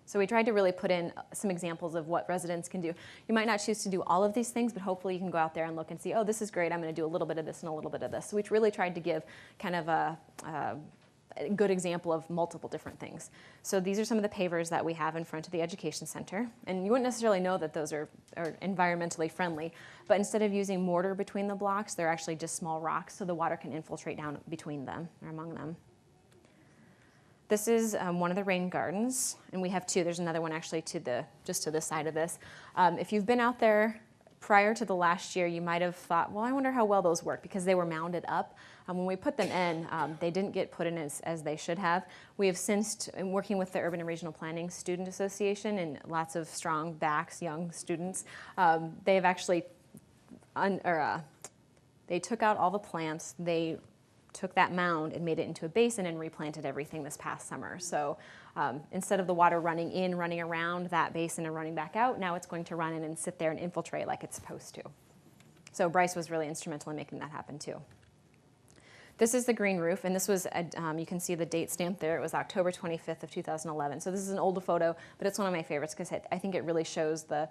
So we tried to really put in some examples of what residents can do. You might not choose to do all of these things, but hopefully you can go out there and look and see, oh, this is great, I'm going to do a little bit of this and a little bit of this. So we really tried to give kind of a good example of multiple different things. So these are some of the pavers that we have in front of the education center. And you wouldn't necessarily know that those are environmentally friendly, but instead of using mortar between the blocks, they're actually just small rocks so the water can infiltrate down between them or among them. This is one of the rain gardens, and we have 2. There's another one actually just to the side of this. If you've been out there prior to the last year, you might have thought, well, I wonder how well those work because they were mounded up. When we put them in, they didn't get put in as they should have. We have since, in working with the Urban and Regional Planning Student Association and lots of strong backs, young students, they've actually, they took out all the plants, they took that mound and made it into a basin and replanted everything this past summer. So instead of the water running in, running around that basin and running back out, now it's going to run in and sit there and infiltrate like it's supposed to. So Bryce was really instrumental in making that happen too. This is the green roof, and this was, you can see the date stamp there. It was October 25th of 2011. So this is an older photo, but it's one of my favorites because I think it really shows the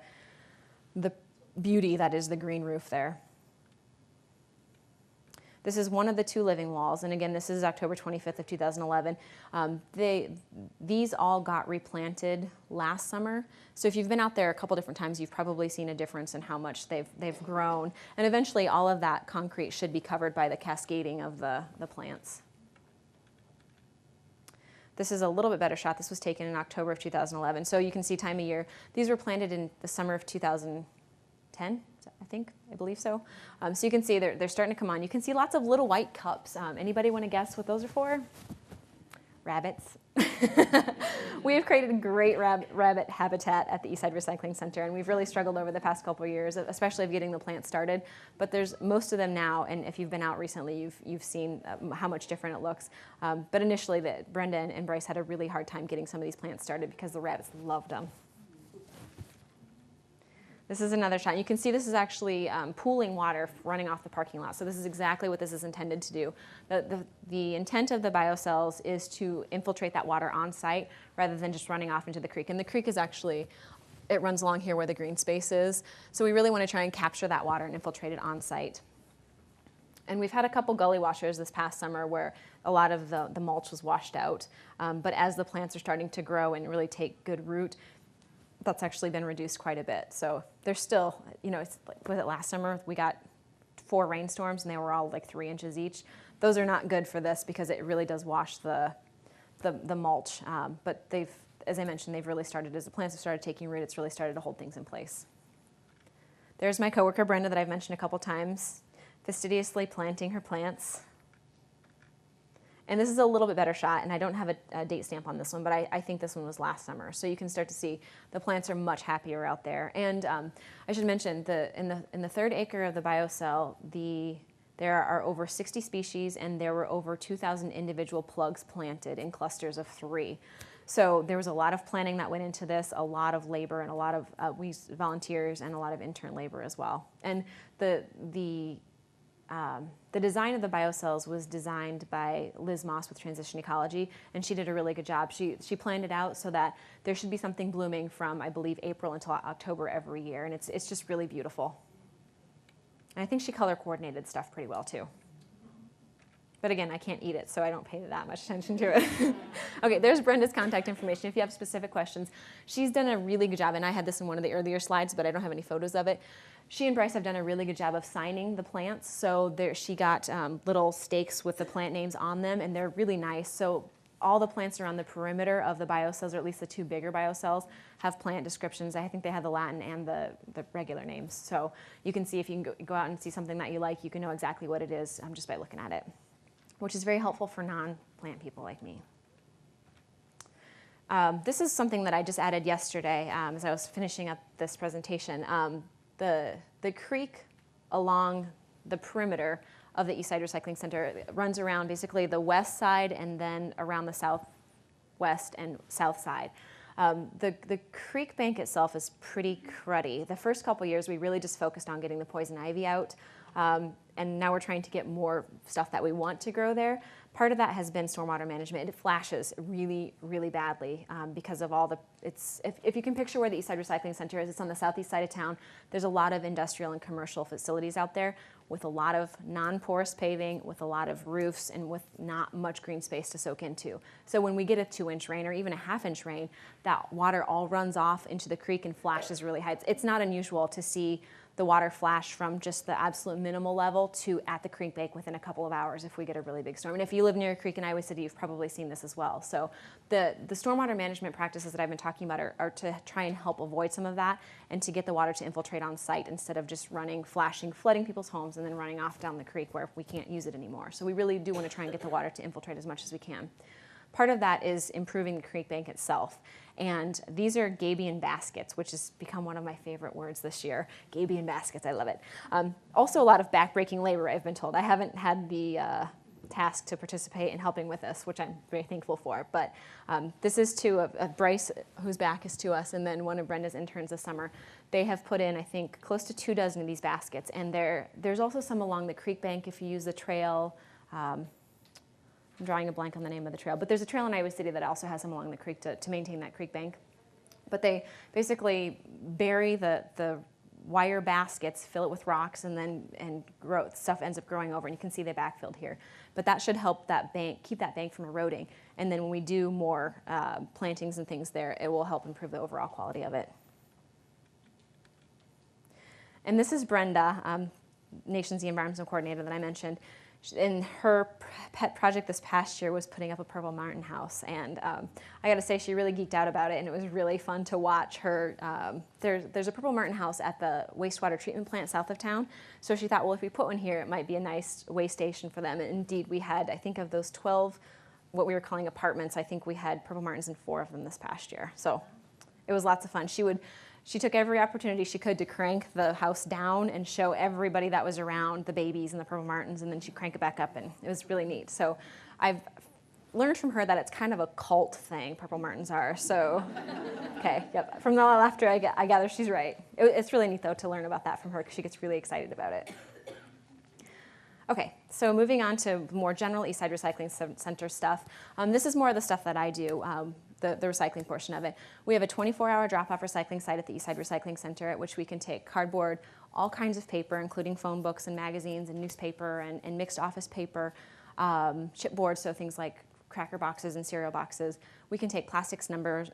beauty that is the green roof there. This is one of the 2 living walls, and again, this is October 25th of 2011. These all got replanted last summer, so if you've been out there a couple different times, you've probably seen a difference in how much they've grown, and eventually all of that concrete should be covered by the cascading of the plants. This is a little bit better shot. This was taken in October of 2011, so you can see time of year. These were planted in the summer of 2010. I believe so. So you can see they're starting to come on. You can see lots of little white cups. Anybody want to guess what those are for? Rabbits. We have created a great rabbit habitat at the Eastside Recycling Center, and we've really struggled over the past couple of years, especially of getting the plant started. But there's most of them now, and if you've been out recently, you've seen how much different it looks. But initially, Brenda and Bryce had a really hard time getting some of these plants started because the rabbits loved them. This is another shot. You can see this is actually pooling water running off the parking lot. So this is exactly what this is intended to do. The intent of the biocells is to infiltrate that water on site rather than just running off into the creek. And the creek is actually, it runs along here where the green space is. So we really want to try and capture that water and infiltrate it on site. And we've had a couple gully washers this past summer where a lot of the mulch was washed out. But as the plants are starting to grow and really take good root, that's actually been reduced quite a bit. So there's still, it's like, was it last summer? We got 4 rainstorms and they were all like 3 inches each. Those are not good for this because it really does wash the mulch. But as I mentioned, they've really started, as the plants have started taking root, it's really started to hold things in place. There's my coworker Brenda that I've mentioned a couple times, fastidiously planting her plants. And this is a little bit better shot, and I don't have a date stamp on this one, but I think this one was last summer. So you can start to see the plants are much happier out there. And I should mention, in the 3rd acre of the biocell, there are over 60 species, and there were over 2,000 individual plugs planted in clusters of 3. So there was a lot of planning that went into this, a lot of labor, and a lot of volunteers, and a lot of intern labor as well. And the design of the biocells was designed by Liz Moss with Transition Ecology, and she did a really good job. She planned it out so that there should be something blooming from, I believe, April until October every year, and it's just really beautiful. And I think she color coordinated stuff pretty well too. But again, I can't eat it, so I don't pay that much attention to it. Okay, there's Brenda's contact information if you have specific questions. She's done a really good job, and I had this in one of the earlier slides, but I don't have any photos of it. She and Bryce have done a really good job of signing the plants. So she got little stakes with the plant names on them, and they're really nice. So all the plants around the perimeter of the biocells, or at least the 2 bigger biocells, have plant descriptions. I think they have the Latin and the regular names. So you can see if you can go out and see something that you like, you can know exactly what it is just by looking at it, which is very helpful for non-plant people like me. This is something that I just added yesterday as I was finishing up this presentation. The creek along the perimeter of the Eastside Recycling Center runs around basically the west side and then around the southwest and south side. The creek bank itself is pretty cruddy. The first couple years we really just focused on getting the poison ivy out, and now we're trying to get more stuff that we want to grow there. Part of that has been stormwater management. It flashes really, really badly because of all the, if you can picture where the Eastside Recycling Center is, it's on the southeast side of town. There's a lot of industrial and commercial facilities out there with a lot of non-porous paving, with a lot of roofs, and with not much green space to soak into. So when we get a 2-inch rain or even a 1/2-inch rain, that water all runs off into the creek and flashes really high. It's not unusual to see the water flash from just the absolute minimal level to at the creek bank within a couple of hours if we get a really big storm. And if you live near a creek in Iowa City, you've probably seen this as well. So the stormwater management practices that I've been talking about are to try and help avoid some of that and to get the water to infiltrate on site instead of just running, flashing, flooding people's homes and then running off down the creek where we can't use it anymore. So we really do want to try and get the water to infiltrate as much as we can. Part of that is improving the creek bank itself. And these are gabion baskets, which has become one of my favorite words this year. Gabion baskets, I love it. Also a lot of backbreaking labor, I've been told. I haven't had the task to participate in helping with this, which I'm very thankful for. But this is to Bryce, whose back is to us, and then one of Brenda's interns this summer. They have put in, I think, close to 24 of these baskets. And there's also some along the creek bank if you use the trail. I'm drawing a blank on the name of the trail, but there's a trail in Iowa City that also has some along the creek to maintain that creek bank. But they basically bury the wire baskets, fill it with rocks, and stuff ends up growing over, and you can see they backfilled here. But that should help that bank, keep that bank from eroding. And then when we do more plantings and things there, it will help improve the overall quality of it. And this is Brenda, Nations the Environmental Coordinator that I mentioned. And her pet project this past year was putting up a purple martin house. And I gotta say, she really geeked out about it, and it was really fun to watch her. There's a purple martin house at the wastewater treatment plant south of town. So she thought, well, if we put one here, it might be a nice waste station for them. And indeed, we had, I think of those 12, what we were calling apartments, I think we had purple martins in 4 of them this past year. So it was lots of fun. She took every opportunity she could to crank the house down and show everybody that was around the babies and the purple martins, and then she'd crank it back up, and it was really neat. So I've learned from her that it's kind of a cult thing, purple martins are. So, okay, yep. From the laughter, I gather she's right. It's really neat, though, to learn about that from her, because she gets really excited about it. Okay, so moving on to more general Eastside Recycling Center stuff. This is more of the stuff that I do. The recycling portion of it. We have a 24-hour drop-off recycling site at the Eastside Recycling Center, at which we can take cardboard, all kinds of paper, including phone books and magazines and newspaper and mixed office paper, chipboard, so things like cracker boxes and cereal boxes. We can take plastics numbers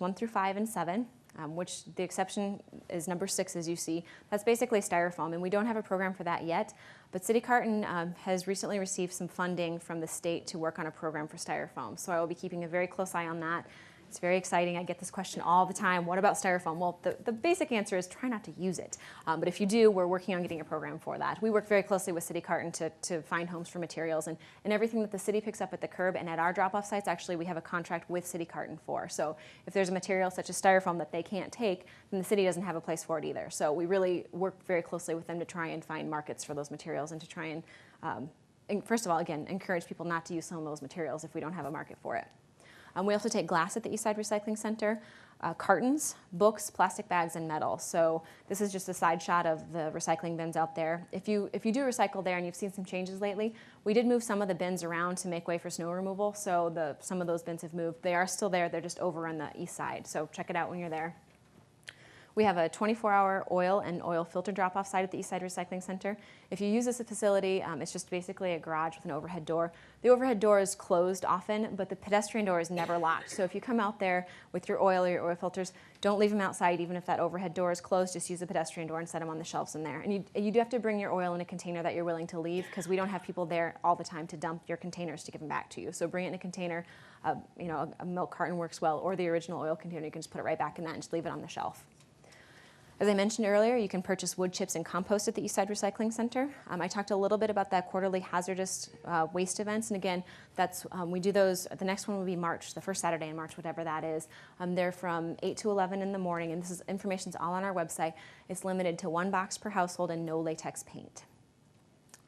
1 through 5 and 7, which the exception is number 6, as you see. That's basically styrofoam, and we don't have a program for that yet. But City Carton has recently received some funding from the state to work on a program for styrofoam. So I will be keeping a very close eye on that. It's very exciting. I get this question all the time. What about styrofoam? Well, the basic answer is try not to use it. But if you do, we're working on getting a program for that. We work very closely with City Carton to find homes for materials. And everything that the city picks up at the curb and at our drop-off sites, actually, we have a contract with City Carton for. So if there's a material such as styrofoam that they can't take, then the city doesn't have a place for it either. So we really work very closely with them to try and find markets for those materials and to try and first of all, again, encourage people not to use some of those materials if we don't have a market for it. We also take glass at the Eastside Recycling Center, cartons, books, plastic bags, and metal. So this is just a side shot of the recycling bins out there. If you do recycle there, and you've seen some changes lately, we did move some of the bins around to make way for snow removal. So some of those bins have moved. They are still there. They're just over on the east side. So check it out when you're there. We have a 24-hour oil and oil filter drop-off site at the Eastside Recycling Center. If you use this facility, it's just basically a garage with an overhead door. The overhead door is closed often, but the pedestrian door is never locked. So if you come out there with your oil or your oil filters, don't leave them outside even if that overhead door is closed. Just use the pedestrian door and set them on the shelves in there. And you do have to bring your oil in a container that you're willing to leave, because we don't have people there all the time to dump your containers to give them back to you. So bring it in a container. A milk carton works well, or the original oil container. You can just put it right back in that and just leave it on the shelf. As I mentioned earlier, you can purchase wood chips and compost at the Eastside Recycling Center. I talked a little bit about that quarterly hazardous waste events, and again, that's we do those. The next one will be March, the first Saturday in March, whatever that is. They're from 8 to 11 in the morning, and information's all on our website. It's limited to 1 box per household and no latex paint.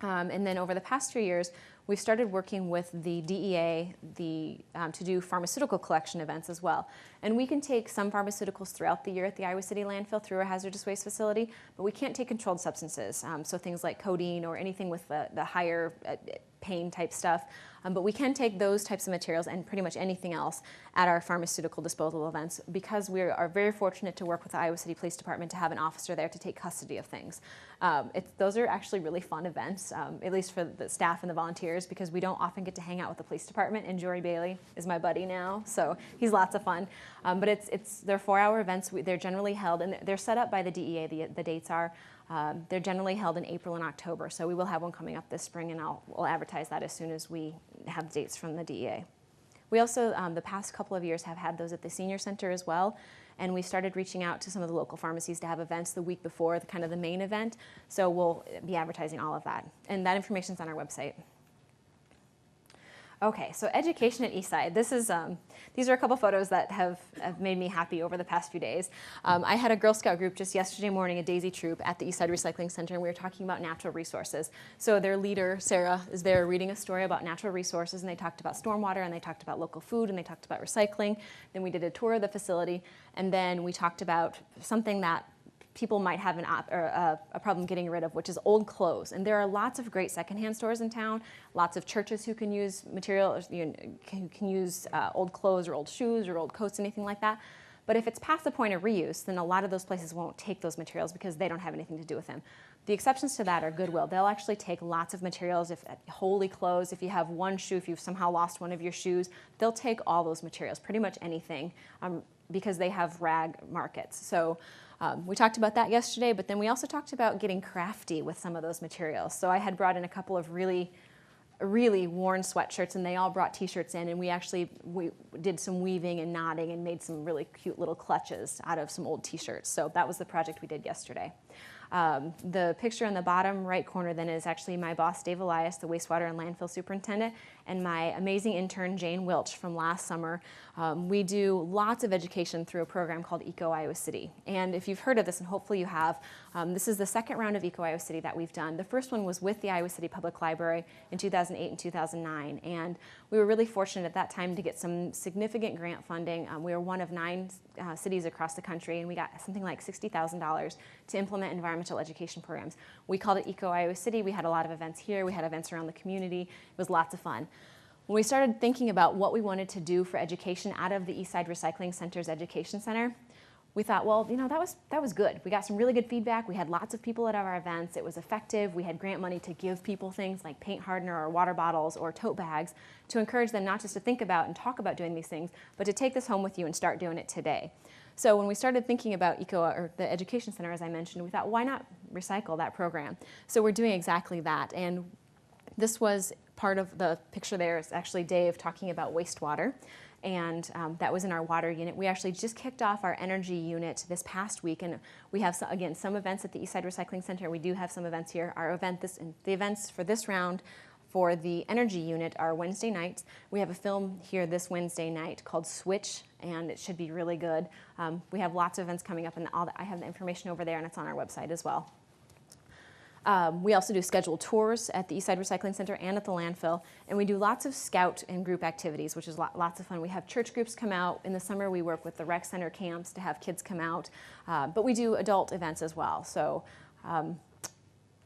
And then over the past 3 years, we've started working with the DEA to do pharmaceutical collection events as well. And we can take some pharmaceuticals throughout the year at the Iowa City Landfill through a hazardous waste facility, but we can't take controlled substances, so things like codeine or anything with the higher pain type stuff. But we can take those types of materials and pretty much anything else at our pharmaceutical disposal events, because we are very fortunate to work with the Iowa City Police Department to have an officer there to take custody of things. Those are actually really fun events, at least for the staff and the volunteers, because we don't often get to hang out with the police department, and Jory Bailey is my buddy now, so he's lots of fun. But they're 4-hour events. They're generally held, and they're set up by the DEA, the dates are. They're generally held in April and October, so we will have one coming up this spring, and we'll advertise that as soon as we have dates from the DEA. We also, the past couple of years, have had those at the Senior Center as well, and we started reaching out to some of the local pharmacies to have events the week before the main event, so we'll be advertising all of that, and that information's on our website. Okay, so education at Eastside. These are a couple photos that have made me happy over the past few days. I had a Girl Scout group just yesterday morning, a Daisy troop at the Eastside Recycling Center, and we were talking about natural resources. So their leader, Sarah, is there reading a story about natural resources, and they talked about stormwater, and they talked about local food, and they talked about recycling. Then we did a tour of the facility, and then we talked about something that people might have a problem getting rid of, which is old clothes. And there are lots of great secondhand stores in town, lots of churches who can use material, can use old clothes or old shoes or old coats, anything like that. But if it's past the point of reuse, then a lot of those places won't take those materials because they don't have anything to do with them. The exceptions to that are Goodwill. They'll actually take lots of materials, if wholly clothes, if you have one shoe, if you've somehow lost one of your shoes, they'll take all those materials, pretty much anything, because they have rag markets. So we talked about that yesterday, but then we also talked about getting crafty with some of those materials. So I had brought in a couple of really worn sweatshirts, and they all brought t-shirts in, and we did some weaving and knotting and made some really cute little clutches out of some old t-shirts. So that was the project we did yesterday. The picture in the bottom right corner then is actually my boss, Dave Elias, the wastewater and landfill superintendent, and my amazing intern, Jane Wilch, from last summer. We do lots of education through a program called Eco Iowa City. And if you've heard of this, and hopefully you have, this is the second round of Eco Iowa City that we've done. The first one was with the Iowa City Public Library in 2008 and 2009. And we were really fortunate at that time to get some significant grant funding. We were one of 9 cities across the country, and we got something like $60,000 to implement environmental education programs. We called it Eco Iowa City. We had a lot of events here. We had events around the community. It was lots of fun. When we started thinking about what we wanted to do for education out of the Eastside Recycling Center's Education Center, we thought, well, that was good. We got some really good feedback. We had lots of people at our events. It was effective. We had grant money to give people things like paint hardener or water bottles or tote bags to encourage them not just to think about and talk about doing these things, but to take this home with you and start doing it today. So when we started thinking about the Education Center, as I mentioned, we thought, why not recycle that program? So we're doing exactly that. And this was part of the picture there is actually Dave talking about wastewater. And that was in our water unit. We actually just kicked off our energy unit this past week, and we have, again, some events at the Eastside Recycling Center. We do have some events here. The events for this round for the energy unit are Wednesday nights. We have a film here this Wednesday night called Switch, and it should be really good. We have lots of events coming up, and I have the information over there, and it's on our website as well. We also do scheduled tours at the Eastside Recycling Center and at the landfill, and we do lots of scout and group activities, which is lots of fun. We have church groups come out. In the summer, we work with the rec center camps to have kids come out, but we do adult events as well. So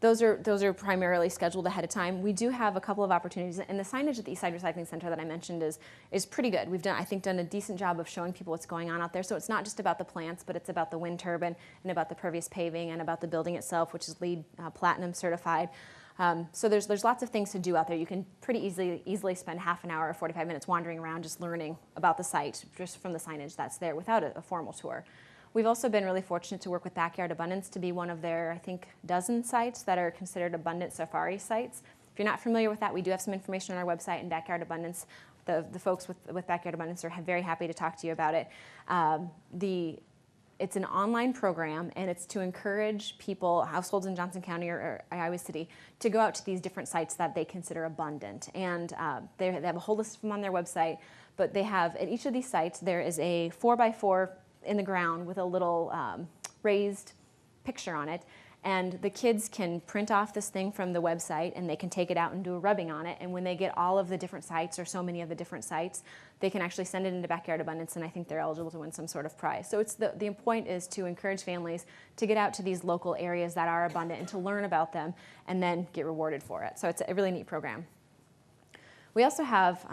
those are primarily scheduled ahead of time. We do have a couple of opportunities, and the signage at the Eastside Recycling Center that I mentioned is pretty good. We've done a decent job of showing people what's going on out there. So it's not just about the plants, but it's about the wind turbine and about the pervious paving and about the building itself, which is LEED Platinum certified. So there's lots of things to do out there. You can pretty easily spend half an hour or 45 minutes wandering around just learning about the site just from the signage that's there without a formal tour. We've also been really fortunate to work with Backyard Abundance to be one of their, I think, dozen sites that are considered abundant safari sites. If you're not familiar with that, we do have some information on our website, and Backyard Abundance, the folks with Backyard Abundance are very happy to talk to you about it. It's an online program, and it's to encourage people, households in Johnson County or Iowa City, to go out to these different sites that they consider abundant. And they have a whole list of them on their website, but they have, at each of these sites, there is a 4x4 in the ground with a little raised picture on it, and the kids can print off this thing from the website, and they can take it out and do a rubbing on it, and when they get all of the different sites or so many of the different sites, they can actually send it into Backyard Abundance, and I think they're eligible to win some sort of prize. So it's the point is to encourage families to get out to these local areas that are abundant and to learn about them and then get rewarded for it. So it's a really neat program. We also have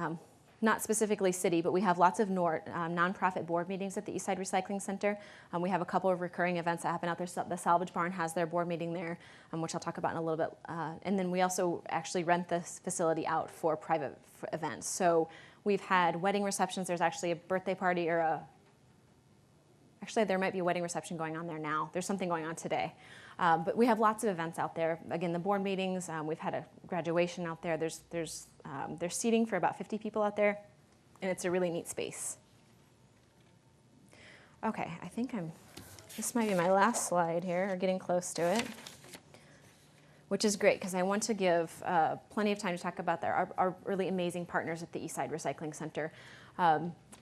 not specifically city, but we have lots of nonprofit board meetings at the Eastside Recycling Center. We have a couple of recurring events that happen out there. The Salvage Barn has their board meeting there, which I'll talk about in a little bit. And then we also actually rent this facility out for private events. So we've had wedding receptions. There's actually a birthday party actually there might be a wedding reception going on there now. There's something going on today. But we have lots of events out there. Again, the board meetings, we've had a graduation out there. There's seating for about 50 people out there, and it's a really neat space. Okay, I think this might be my last slide here, or getting close to it, which is great because I want to give plenty of time to talk about our really amazing partners at the Eastside Recycling Center.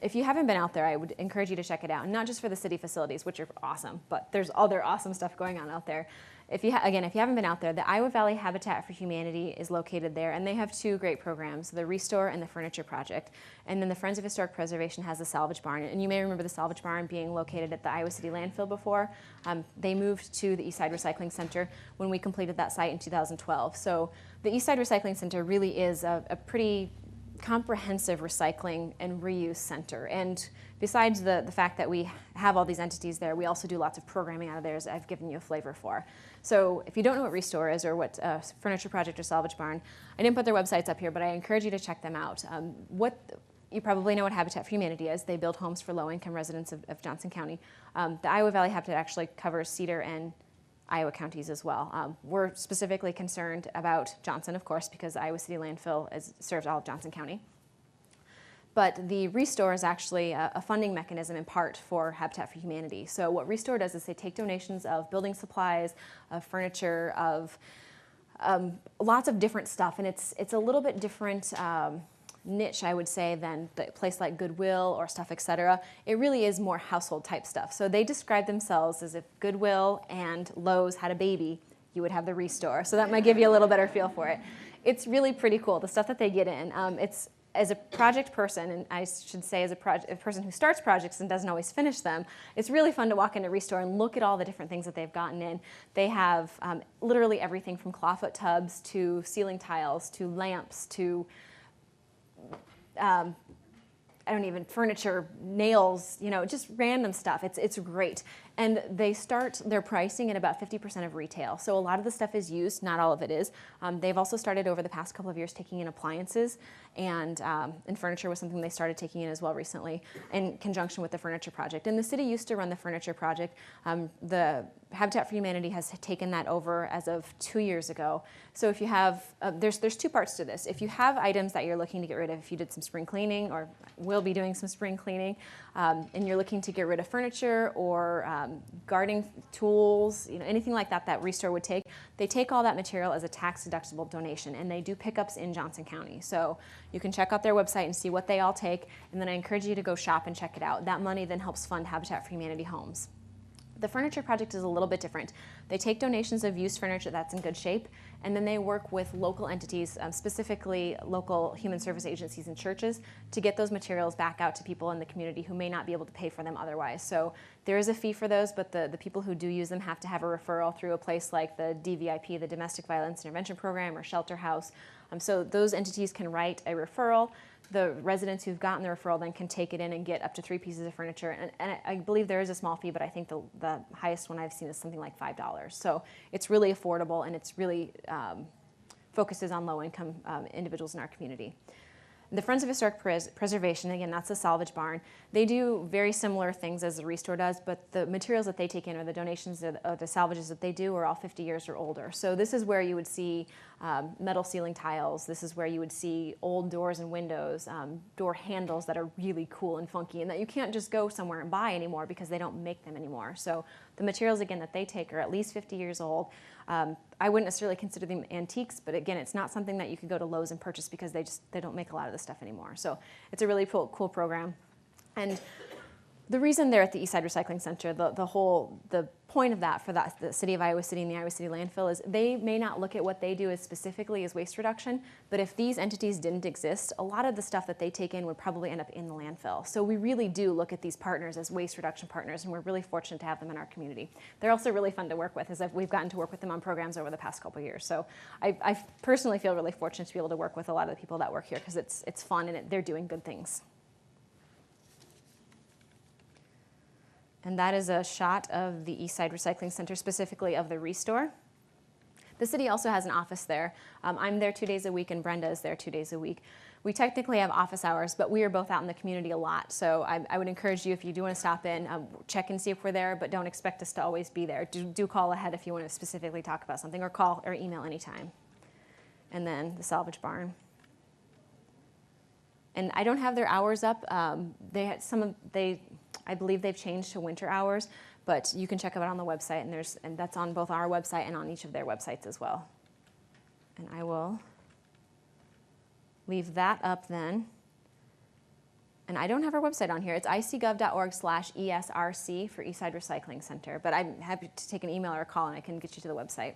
If you haven't been out there, I would encourage you to check it out, and not just for the city facilities, which are awesome, but there's other awesome stuff going on out there. If you haven't been out there, the Iowa Valley Habitat for Humanity is located there, and they have 2 great programs, the Restore and the Furniture Project. And then the Friends of Historic Preservation has the Salvage Barn, and you may remember the Salvage Barn being located at the Iowa City Landfill before. They moved to the Eastside Recycling Center when we completed that site in 2012. So the Eastside Recycling Center really is a pretty comprehensive recycling and reuse center. And besides the fact that we have all these entities there, we also do lots of programming out of there, as I've given you a flavor for. So if you don't know what Restore is or what Furniture Project or Salvage Barn, I didn't put their websites up here, but I encourage you to check them out. You probably know what Habitat for Humanity is. They build homes for low-income residents of Johnson County. The Iowa Valley Habitat actually covers Cedar and Iowa counties as well. We're specifically concerned about Johnson, of course, because Iowa City Landfill serves all of Johnson County. But the Restore is actually a funding mechanism in part for Habitat for Humanity. So what Restore does is they take donations of building supplies, of furniture, of lots of different stuff, and it's a little bit different niche, I would say, than a place like Goodwill or Stuff, etc. It really is more household type stuff. So they describe themselves as if Goodwill and Lowe's had a baby, you would have the Restore. So that might give you a little better feel for it. It's really pretty cool, the stuff that they get in. It's as a project person, and I should say as a person who starts projects and doesn't always finish them, it's really fun to walk into Restore and look at all the different things that they've gotten in. They have literally everything from clawfoot tubs to ceiling tiles to lamps to furniture, nails, just random stuff. It's great. And they start their pricing at about 50% of retail. So a lot of the stuff is used, not all of it is. They've also started over the past couple of years taking in appliances, and furniture was something they started taking in as well recently in conjunction with the Furniture Project. And the city used to run the Furniture Project. The Habitat for Humanity has taken that over as of 2 years ago. So if you have, there's two parts to this. If you have items that you're looking to get rid of, if you did some spring cleaning or will be doing some spring cleaning, and you're looking to get rid of furniture or gardening tools, anything like that that Restore would take, they take all that material as a tax-deductible donation, and they do pickups in Johnson County. So you can check out their website and see what they all take, and then I encourage you to go shop and check it out. That money then helps fund Habitat for Humanity homes. The Furniture Project is a little bit different. They take donations of used furniture that's in good shape, and then they work with local entities, specifically local human service agencies and churches, to get those materials back out to people in the community who may not be able to pay for them otherwise. So there is a fee for those, but the people who do use them have to have a referral through a place like the DVIP, the Domestic Violence Intervention Program, or Shelter House. So those entities can write a referral. The residents who've gotten the referral then can take it in and get up to 3 pieces of furniture. And I believe there is a small fee, but I think the highest one I've seen is something like $5. So it's really affordable, and it's really focuses on low-income individuals in our community. The Friends of Historic Preservation, again, that's the Salvage Barn. They do very similar things as the Restore does, but the materials that they take in or the donations or the salvages that they do are all 50 years or older. So this is where you would see metal ceiling tiles. This is where you would see old doors and windows, door handles that are really cool and funky and that you can't just go somewhere and buy anymore because they don't make them anymore. So the materials, again, that they take are at least 50 years old. I wouldn't necessarily consider them antiques, but again, it's not something that you could go to Lowe's and purchase because they don't make a lot of this stuff anymore. So it's a really cool program. And the reason they're at the Eastside Recycling Center, the point of that for the city of Iowa City and the Iowa City Landfill is they may not look at what they do as specifically as waste reduction, but if these entities didn't exist, a lot of the stuff that they take in would probably end up in the landfill. So we really do look at these partners as waste reduction partners, and we're really fortunate to have them in our community. They're also really fun to work with, as we've gotten to work with them on programs over the past couple of years. So I personally feel really fortunate to be able to work with a lot of the people that work here because it's fun and they're doing good things. And that is a shot of the Eastside Recycling Center, specifically of the Restore. The city also has an office there. I'm there 2 days a week, and Brenda is there 2 days a week. We technically have office hours, but we are both out in the community a lot. So I would encourage you, if you do want to stop in, check and see if we're there, but don't expect us to always be there. Do call ahead if you want to specifically talk about something, or call or email anytime. And then the Salvage Barn. And I don't have their hours up. I believe they've changed to winter hours, but you can check it out on the website, and that's on both our website and on each of their websites as well. And I will leave that up then. And I don't have our website on here. It's icgov.org/ESRC for Eastside Recycling Center, but I'm happy to take an email or a call and I can get you to the website.